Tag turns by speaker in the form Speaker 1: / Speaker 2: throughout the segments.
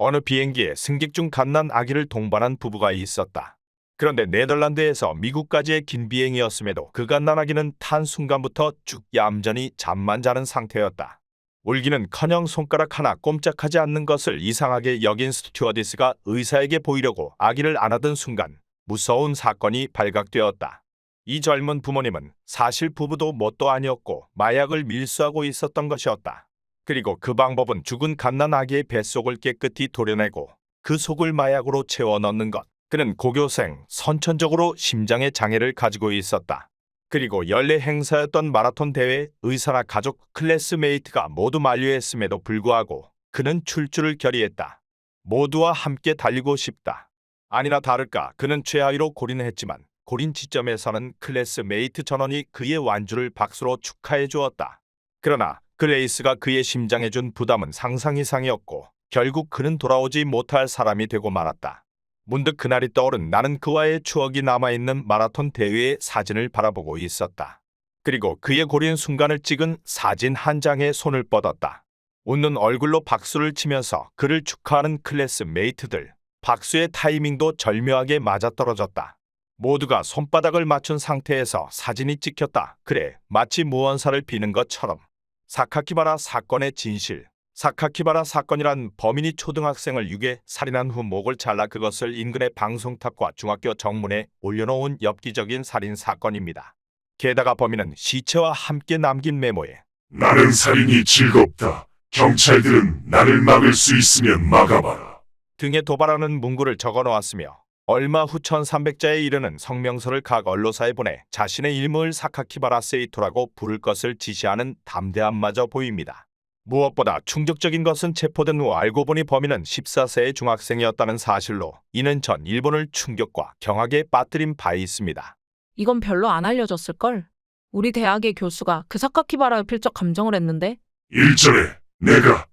Speaker 1: 어느 비행기에 승객 중 갓난 아기를 동반한 부부가 있었다. 그런데 네덜란드에서 미국까지의 긴 비행이었음에도 그 갓난 아기는 탄 순간부터 쭉 얌전히 잠만 자는 상태였다. 울기는커녕 손가락 하나 꼼짝하지 않는 것을 이상하게 여긴 스튜어디스가 의사에게 보이려고 아기를 안아든 순간 무서운 사건이 발각되었다. 이 젊은 부모님은 사실 부부도 뭣도 아니었고 마약을 밀수하고 있었던 것이었다. 그리고 그 방법은 죽은 갓난 아기의 뱃속을 깨끗이 도려내고 그 속을 마약으로 채워 넣는 것. 그는 고교생, 선천적으로 심장의 장애를 가지고 있었다. 그리고 연례 행사였던 마라톤 대회 의사나 가족, 클래스메이트가 모두 만류했음에도 불구하고 그는 출주를 결의했다. 모두와 함께 달리고 싶다. 아니나 다를까 그는 최하위로 골인했지만 골인 지점에서는 클래스메이트 전원이 그의 완주를 박수로 축하해 주었다. 그러나 그 레이스가 그의 심장에 준 부담은 상상 이상이었고 결국 그는 돌아오지 못할 사람이 되고 말았다. 문득 그날이 떠오른 나는 그와의 추억이 남아있는 마라톤 대회의 사진을 바라보고 있었다. 그리고 그의 고린 순간을 찍은 사진 한 장에 손을 뻗었다. 웃는 얼굴로 박수를 치면서 그를 축하하는 클래스메이트들. 박수의 타이밍도 절묘하게 맞아떨어졌다. 모두가 손바닥을 맞춘 상태에서 사진이 찍혔다. 그래, 마치 무언사를 비는 것처럼. 사카키바라 사건의 진실. 사카키바라 사건이란 범인이 초등학생을 유괴, 살인한 후 목을 잘라 그것을 인근의 방송탑과 중학교 정문에 올려놓은 엽기적인 살인 사건입니다. 게다가 범인은 시체와 함께 남긴 메모에
Speaker 2: 나는 살인이 즐겁다. 경찰들은 나를 막을 수 있으면 막아봐라.
Speaker 1: 등에 도발하는 문구를 적어놓았으며 얼마 후 1300자에 이르는 성명서를 각 언론사에 보내 자신의 일무를 사카키바라 세이토라고 부를 것을 지시하는 담대함마저 보입니다. 무엇보다 충격적인 것은 체포된 후 알고 보니 범인은 14세의 중학생이었다는 사실로 이는 전 일본을 충격과 경악에 빠뜨린 바 있습니다.
Speaker 3: 이건 별로 안 알려졌을걸? 우리 대학의 교수가 그 사카키바라에 필적 감정을 했는데
Speaker 2: 일전에 내가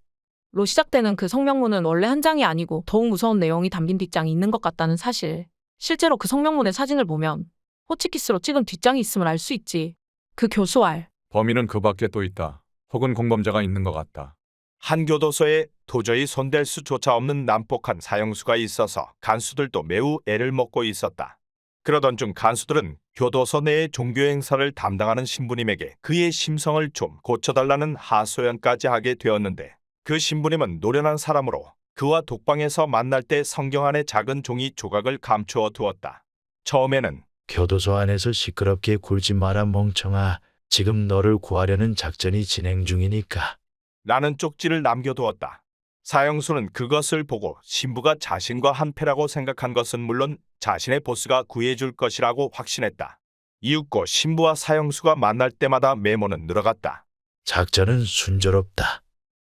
Speaker 3: 로 시작되는 그 성명문은 원래 한 장이 아니고 더욱 무서운 내용이 담긴 뒷장이 있는 것 같다는 사실. 실제로 그 성명문의 사진을 보면 호치키스로 찍은 뒷장이 있음을 알 수 있지. 그 교수 알.
Speaker 4: 범인은 그 밖에 또 있다. 혹은 공범자가 있는 것 같다.
Speaker 1: 한 교도소에 도저히 손댈 수조차 없는 난폭한 사형수가 있어서 간수들도 매우 애를 먹고 있었다. 그러던 중 간수들은 교도소 내의 종교 행사를 담당하는 신부님에게 그의 심성을 좀 고쳐달라는 하소연까지 하게 되었는데 그 신부님은 노련한 사람으로 그와 독방에서 만날 때 성경 안에 작은 종이 조각을 감추어 두었다. 처음에는
Speaker 5: 교도소 안에서 시끄럽게 굴지 마라 멍청아. 지금 너를 구하려는 작전이 진행 중이니까.
Speaker 1: 라는 쪽지를 남겨두었다. 사형수는 그것을 보고 신부가 자신과 한패라고 생각한 것은 물론 자신의 보스가 구해줄 것이라고 확신했다. 이윽고 신부와 사형수가 만날 때마다 메모는 늘어갔다.
Speaker 5: 작전은 순조롭다.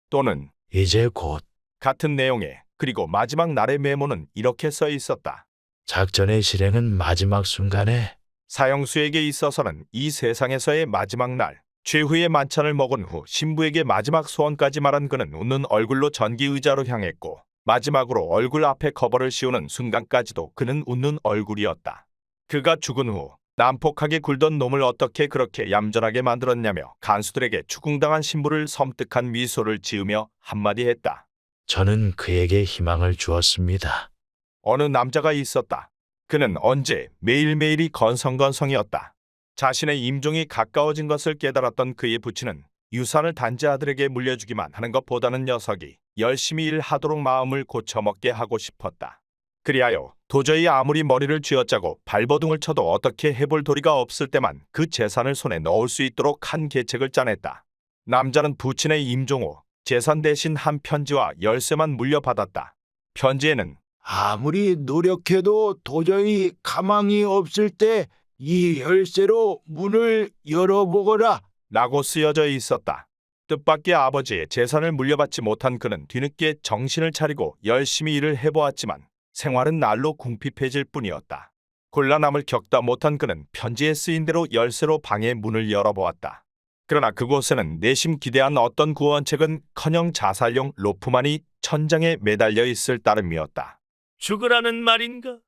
Speaker 1: 또는
Speaker 5: 이제 곧
Speaker 1: 같은 내용에 그리고 마지막 날의 메모는 이렇게 써 있었다.
Speaker 5: 작전의 실행은 마지막 순간에
Speaker 1: 사형수에게 있어서는 이 세상에서의 마지막 날, 최후의 만찬을 먹은 후 신부에게 마지막 소원까지 말한 그는 웃는 얼굴로 전기 의자로 향했고 마지막으로 얼굴 앞에 커버를 씌우는 순간까지도 그는 웃는 얼굴이었다. 그가 죽은 후 난폭하게 굴던 놈을 어떻게 그렇게 얌전하게 만들었냐며 간수들에게 추궁당한 신부를 섬뜩한 미소를 지으며 한마디 했다.
Speaker 5: 저는 그에게 희망을 주었습니다.
Speaker 1: 어느 남자가 있었다. 그는 언제 매일매일이 건성건성이었다. 자신의 임종이 가까워진 것을 깨달았던 그의 부친은 유산을 단지 아들에게 물려주기만 하는 것보다는 녀석이 열심히 일하도록 마음을 고쳐먹게 하고 싶었다. 그리하여 도저히 아무리 머리를 쥐어짜고 발버둥을 쳐도 어떻게 해볼 도리가 없을 때만 그 재산을 손에 넣을 수 있도록 한 계책을 짜냈다. 남자는 부친의 임종 후 재산 대신 한 편지와 열쇠만 물려받았다. 편지에는
Speaker 6: 아무리 노력해도 도저히 가망이 없을 때 이 열쇠로 문을 열어보거라.
Speaker 1: 라고 쓰여져 있었다. 뜻밖의 아버지의 재산을 물려받지 못한 그는 뒤늦게 정신을 차리고 열심히 일을 해보았지만 생활은 날로 궁핍해질 뿐이었다. 곤란함을 겪다 못한 그는 편지에 쓰인 대로 열쇠로 방의 문을 열어보았다. 그러나 그곳에는 내심 기대한 어떤 구원책은커녕 자살용 로프만이 천장에 매달려 있을 따름이었다.
Speaker 7: 죽으라는 말인가?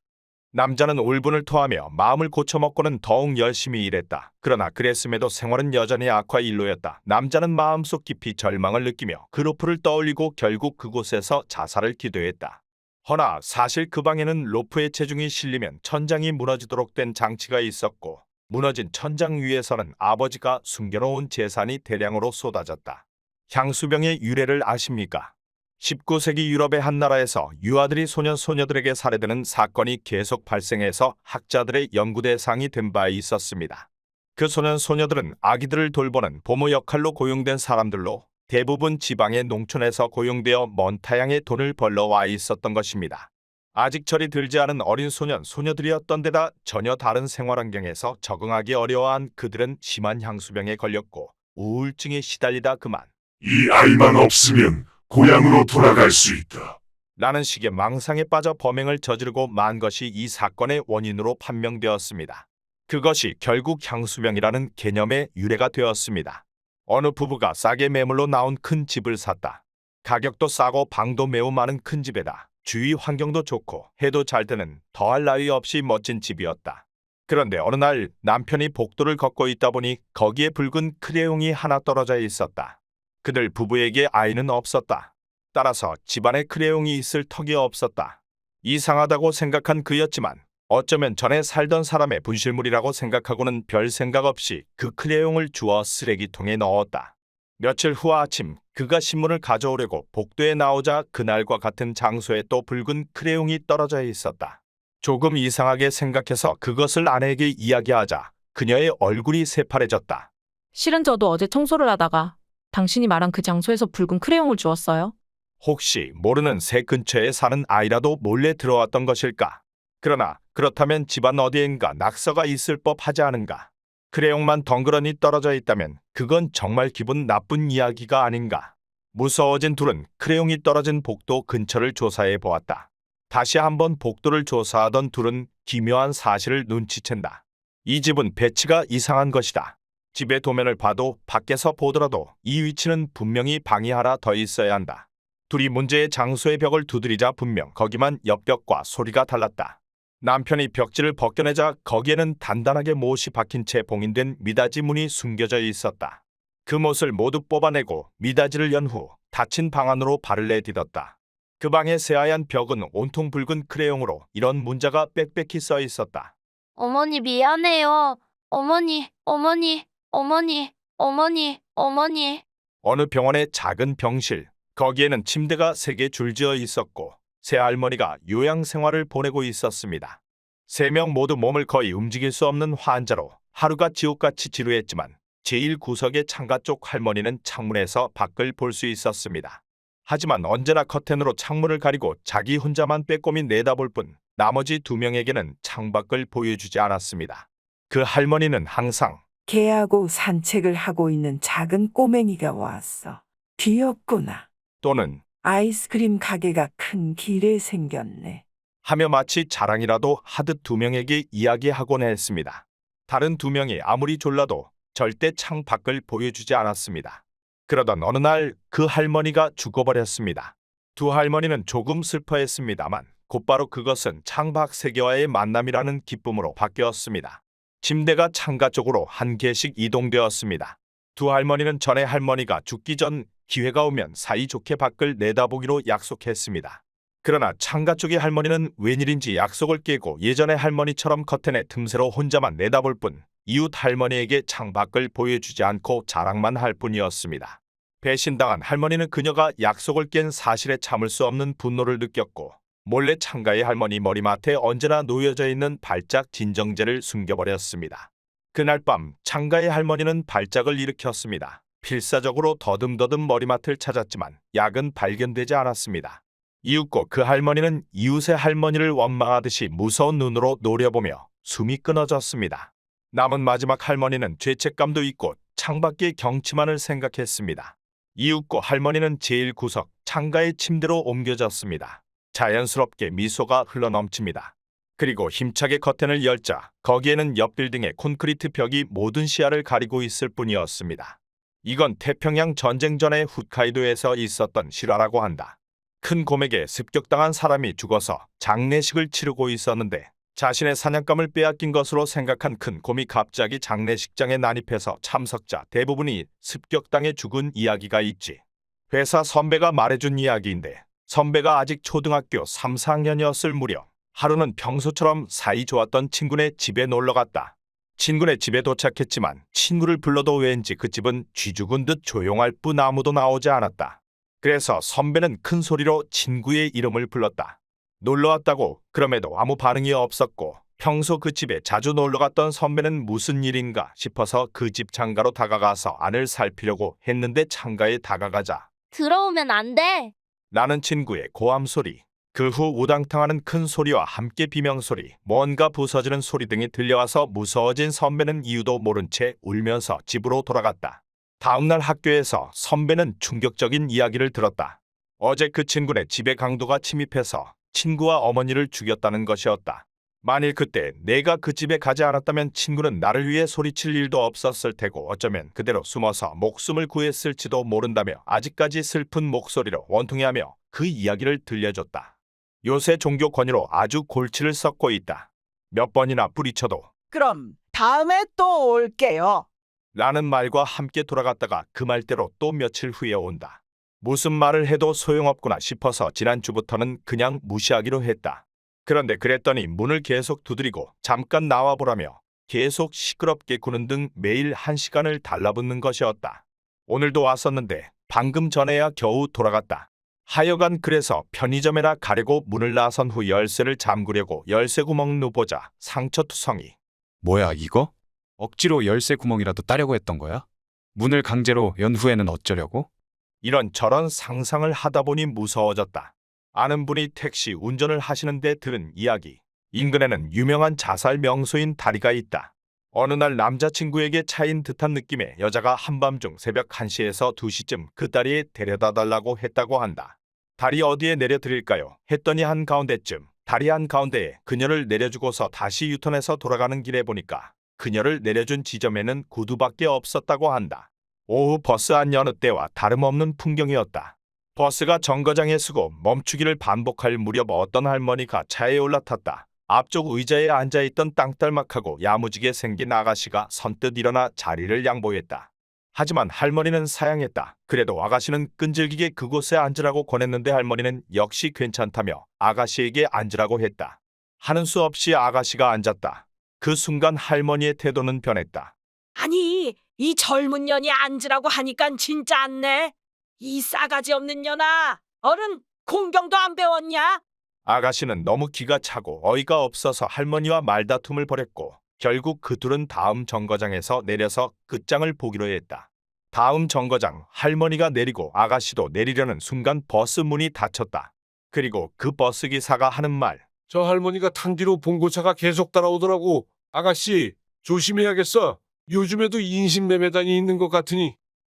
Speaker 1: 남자는 울분을 토하며 마음을 고쳐먹고는 더욱 열심히 일했다. 그러나 그랬음에도 생활은 여전히 악화 일로였다. 남자는 마음속 깊이 절망을 느끼며 그로프를 떠올리고 결국 그곳에서 자살을 기도했다. 허나 사실 그 방에는 로프의 체중이 실리면 천장이 무너지도록 된 장치가 있었고 무너진 천장 위에서는 아버지가 숨겨놓은 재산이 대량으로 쏟아졌다. 향수병의 유래를 아십니까? 19세기 유럽의 한 나라에서 유아들이 소년 소녀들에게 살해되는 사건이 계속 발생해서 학자들의 연구 대상이 된 바 있었습니다. 그 소년 소녀들은 아기들을 돌보는 보모 역할로 고용된 사람들로 대부분 지방의 농촌에서 고용되어 먼 타양에 돈을 벌러 와 있었던 것입니다. 아직 철이 들지 않은 어린 소년 소녀들이었던 데다 전혀 다른 생활 환경에서 적응하기 어려워한 그들은 심한 향수병에 걸렸고 우울증에 시달리다 그만
Speaker 2: 이 아이만 없으면 고향으로 돌아갈 수 있다.
Speaker 1: 라는 식의 망상에 빠져 범행을 저지르고 만 것이 이 사건의 원인으로 판명되었습니다. 그것이 결국 향수병이라는 개념의 유래가 되었습니다. 어느 부부가 싸게 매물로 나온 큰 집을 샀다. 가격도 싸고 방도 매우 많은 큰 집에다 주위 환경도 좋고 해도 잘 드는 더할 나위 없이 멋진 집이었다. 그런데 어느 날 남편이 복도를 걷고 있다 보니 거기에 붉은 크레용이 하나 떨어져 있었다. 그들 부부에게 아이는 없었다. 따라서 집안에 크레용이 있을 턱이 없었다. 이상하다고 생각한 그였지만 어쩌면 전에 살던 사람의 분실물이라고 생각하고는 별 생각 없이 그 크레용을 주워 쓰레기통에 넣었다. 며칠 후 아침 그가 신문을 가져오려고 복도에 나오자 그날과 같은 장소에 또 붉은 크레용이 떨어져 있었다. 조금 이상하게 생각해서 그것을 아내에게 이야기하자 그녀의 얼굴이 새파래졌다.
Speaker 3: 실은 저도 어제 청소를 하다가 당신이 말한 그 장소에서 붉은 크레용을 주웠어요.
Speaker 1: 혹시 모르는 새 근처에 사는 아이라도 몰래 들어왔던 것일까? 그러나 그렇다면 집안 어디엔가 낙서가 있을 법하지 않은가? 크레용만 덩그러니 떨어져 있다면 그건 정말 기분 나쁜 이야기가 아닌가? 무서워진 둘은 크레용이 떨어진 복도 근처를 조사해 보았다. 다시 한번 복도를 조사하던 둘은 기묘한 사실을 눈치챈다. 이 집은 배치가 이상한 것이다. 집의 도면을 봐도 밖에서 보더라도 이 위치는 분명히 방이 하나 더 있어야 한다. 둘이 문제의 장소의 벽을 두드리자 분명 거기만 옆벽과 소리가 달랐다. 남편이 벽지를 벗겨내자 거기에는 단단하게 못이 박힌 채 봉인된 미닫이 문이 숨겨져 있었다. 그 못을 모두 뽑아내고 미닫이를 연 후 닫힌 방 안으로 발을 내딛었다. 그 방의 새하얀 벽은 온통 붉은 크레용으로 이런 문자가 빽빽히 써 있었다.
Speaker 7: 어머니 미안해요. 어머니, 어머니, 어머니, 어머니, 어머니.
Speaker 1: 어느 병원의 작은 병실, 거기에는 침대가 3개 줄지어 있었고 새할머니가 요양생활을 보내고 있었습니다. 3명 모두 몸을 거의 움직일 수 없는 환자로 하루가 지옥같이 지루했지만 제일 구석의 창가 쪽 할머니는 창문에서 밖을 볼 수 있었습니다. 하지만 언제나 커튼으로 창문을 가리고 자기 혼자만 빼꼼히 내다볼 뿐 나머지 2명에게는 창밖을 보여주지 않았습니다. 그 할머니는 항상
Speaker 8: 개하고 산책을 하고 있는 작은 꼬맹이가 왔어. 귀엽구나.
Speaker 1: 또는
Speaker 8: 아이스크림 가게가 큰 길에 생겼네.
Speaker 1: 하며 마치 자랑이라도 하듯 2명에게 이야기하곤 했습니다. 다른 2명이 아무리 졸라도 절대 창 밖을 보여주지 않았습니다. 그러던 어느 날 그 할머니가 죽어버렸습니다. 2 할머니는 조금 슬퍼했습니다만 곧바로 그것은 창밖 세계와의 만남이라는 기쁨으로 바뀌었습니다. 침대가 창가 쪽으로 한 개씩 이동되었습니다. 2 할머니는 전에 할머니가 죽기 전 기회가 오면 사이좋게 밖을 내다보기로 약속했습니다. 그러나 창가 쪽의 할머니는 웬일인지 약속을 깨고 예전의 할머니처럼 커튼의 틈새로 혼자만 내다볼 뿐 이웃 할머니에게 창밖을 보여주지 않고 자랑만 할 뿐이었습니다. 배신당한 할머니는 그녀가 약속을 깬 사실에 참을 수 없는 분노를 느꼈고 몰래 창가의 할머니 머리맡에 언제나 놓여져 있는 발작 진정제를 숨겨버렸습니다. 그날 밤 창가의 할머니는 발작을 일으켰습니다. 필사적으로 더듬더듬 머리맡을 찾았지만 약은 발견되지 않았습니다. 이윽고 그 할머니는 이웃의 할머니를 원망하듯이 무서운 눈으로 노려보며 숨이 끊어졌습니다. 남은 마지막 할머니는 죄책감도 있고 창밖의 경치만을 생각했습니다. 이윽고 할머니는 제일 구석 창가의 침대로 옮겨졌습니다. 자연스럽게 미소가 흘러넘칩니다. 그리고 힘차게 커튼을 열자 거기에는 옆 빌딩의 콘크리트 벽이 모든 시야를 가리고 있을 뿐이었습니다. 이건 태평양 전쟁 전에 홋카이도에서 있었던 실화라고 한다. 큰 곰에게 습격당한 사람이 죽어서 장례식을 치르고 있었는데 자신의 사냥감을 빼앗긴 것으로 생각한 큰 곰이 갑자기 장례식장에 난입해서 참석자 대부분이 습격당해 죽은 이야기가 있지. 회사 선배가 말해준 이야기인데 선배가 아직 초등학교 3, 4학년이었을 무렵 하루는 평소처럼 사이 좋았던 친구네 집에 놀러갔다. 친구네 집에 도착했지만 친구를 불러도 왠지 그 집은 쥐 죽은 듯 조용할 뿐 아무도 나오지 않았다. 그래서 선배는 큰 소리로 친구의 이름을 불렀다. 놀러왔다고 그럼에도 아무 반응이 없었고 평소 그 집에 자주 놀러갔던 선배는 무슨 일인가 싶어서 그 집 창가로 다가가서 안을 살피려고 했는데 창가에 다가가자
Speaker 7: 들어오면 안 돼.
Speaker 1: 나는 친구의 고함 소리, 그 후 우당탕하는 큰 소리와 함께 비명소리, 뭔가 부서지는 소리 등이 들려와서 무서워진 선배는 이유도 모른 채 울면서 집으로 돌아갔다. 다음날 학교에서 선배는 충격적인 이야기를 들었다. 어제 그 친구네 집에 강도가 침입해서 친구와 어머니를 죽였다는 것이었다. 만일 그때 내가 그 집에 가지 않았다면 친구는 나를 위해 소리칠 일도 없었을 테고 어쩌면 그대로 숨어서 목숨을 구했을지도 모른다며 아직까지 슬픈 목소리로 원통해하며 그 이야기를 들려줬다. 요새 종교 권유로 아주 골치를 썩고 있다. 몇 번이나 부딪혀도
Speaker 8: 그럼 다음에 또 올게요.
Speaker 1: 라는 말과 함께 돌아갔다가 그 말대로 또 며칠 후에 온다. 무슨 말을 해도 소용없구나 싶어서 지난주부터는 그냥 무시하기로 했다. 그런데 그랬더니 문을 계속 두드리고 잠깐 나와보라며 계속 시끄럽게 구는 등 매일 1시간을 달라붙는 것이었다. 오늘도 왔었는데 방금 전에야 겨우 돌아갔다. 하여간 그래서 편의점에나 가려고 문을 나선 후 열쇠를 잠그려고 열쇠 구멍 누보자 상처투성이.
Speaker 9: 뭐야 이거? 억지로 열쇠 구멍이라도 따려고 했던 거야? 문을 강제로 연 후에는 어쩌려고?
Speaker 1: 이런저런 상상을 하다 보니 무서워졌다. 아는 분이 택시 운전을 하시는데 들은 이야기. 인근에는 유명한 자살 명소인 다리가 있다. 어느 날 남자친구에게 차인 듯한 느낌의 여자가 한밤중 새벽 1시에서 2시쯤 그 다리에 데려다 달라고 했다고 한다. 다리 어디에 내려드릴까요? 했더니 한가운데쯤 다리 한가운데에 그녀를 내려주고서 다시 유턴해서 돌아가는 길에 보니까 그녀를 내려준 지점에는 구두밖에 없었다고 한다. 오후 버스 안 여느 때와 다름없는 풍경이었다. 버스가 정거장에 서고 멈추기를 반복할 무렵 어떤 할머니가 차에 올라탔다. 앞쪽 의자에 앉아있던 땅딸막하고 야무지게 생긴 아가씨가 선뜻 일어나 자리를 양보했다. 하지만 할머니는 사양했다. 그래도 아가씨는 끈질기게 그곳에 앉으라고 권했는데 할머니는 역시 괜찮다며 아가씨에게 앉으라고 했다. 하는 수 없이 아가씨가 앉았다. 그 순간 할머니의 태도는 변했다.
Speaker 10: 아니, 이 젊은 년이 앉으라고 하니깐 진짜 않네. 이 싸가지 없는 년아, 어른 공경도 안 배웠냐?
Speaker 1: 아가씨는 너무 기가 차고 어이가 없어서 할머니와 말다툼을 벌였고 결국 그 둘은 다음 정거장에서 내려서 끝장을 보기로 했다. 다음 정거장 할머니가 내리고 아가씨도 내리려는 순간 버스 문이 닫혔다. 그리고 그 버스 기사가 하는 말.
Speaker 11: 저 할머니가 탄 뒤로 봉고차가 계속 따라오더라고. 아가씨, 조심해야겠어. 요즘에도 인신매매단이 있는 것 같으니.